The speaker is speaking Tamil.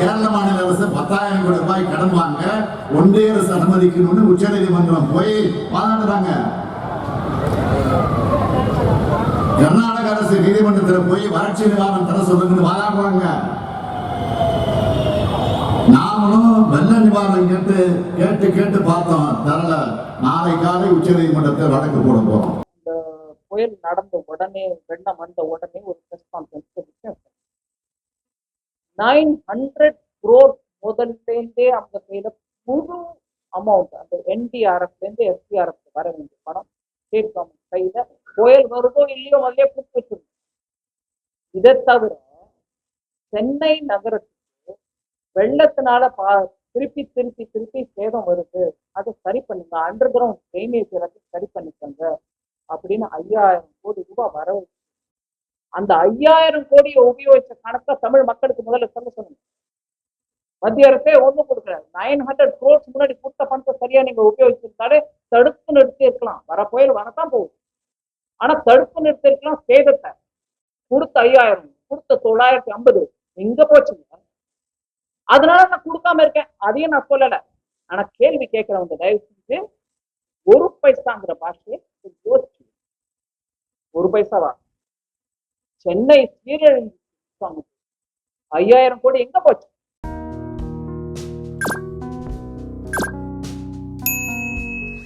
கேரள மாநில அரசு 10,000 கோடி ரூபாய் கடன் வாங்க ஒன்றிய அரசு அனுமதிக்கணும்னு உச்ச நீதிமன்றம் போய் வாதாடுறாங்க. கர்நாடக அரசு நீதிமன்றத்தில் போய் வறட்சி நிவாரணம் தர சொல்லுங்கன்னு வாதாடுறாங்க. நாமளும் வெள்ள நிவாரணம் கேட்டு கேட்டு பார்த்தோம், தரல. நாளை காலை உச்ச நீதிமன்றத்தில் வழக்கு போட போறோம். இந்த புயல் நடந்த உடனே, வெள்ளம் வந்த உடனே ஒரு பிரஸ் கான்ஃபரன்ஸ் 900 crore முதல்லேருந்தே அவங்க கையில முழு அமௌண்ட், அந்த NDRF இருந்து SDRF வர வேண்டிய பணம் ஸ்டேட் கவர்மெண்ட் கையில புயல் வருதோ இல்லையோ முதலே கொடுத்து வச்சிருந்தோம். இதை தவிர சென்னை நகரத்துக்கு வெள்ளத்தினால திருப்பி திருப்பி திருப்பி சேதம் வருது, அதை சரி பண்ணுங்க, அண்டர் கிரவுண்ட் ட்ரைனேஜ் எல்லாத்தையும் சரி பண்ணிக்கோங்க அப்படின்னு 5,000 கோடி ரூபாய் வர வச்சு அந்த 5,000 கோடியை உபயோகிச்ச கணக்கை தமிழ் மக்களுக்கு முதல்ல சொல்லுங்க. மத்திய அரசே ஒண்ணு கொடுக்குறாரு. 900 crores முன்னாடி கொடுத்த பணத்தை சரியா நீங்க உபயோகிச்சிருந்தாலே தடுப்பு நிறுத்தி இருக்கலாம். வர புயல் வரத்தான் போகுது, ஆனா தடுப்பு நிறுத்தி இருக்கலாம். சேதத்தை கொடுத்த 5,000 கொடுத்த 950 எங்க போச்சுங்க? அதனால நான் கொடுக்காம இருக்கேன், அதையும் நான் சொல்லல. ஆனா கேள்வி கேட்கிறவங்க தயவு செஞ்சு ஒரு பைசாங்கிற பாஷையை யோசிச்சு, ஒரு பைசாவா? சென்னை சீரழிஞ்சு 5,000 கோடி எங்க போச்சு?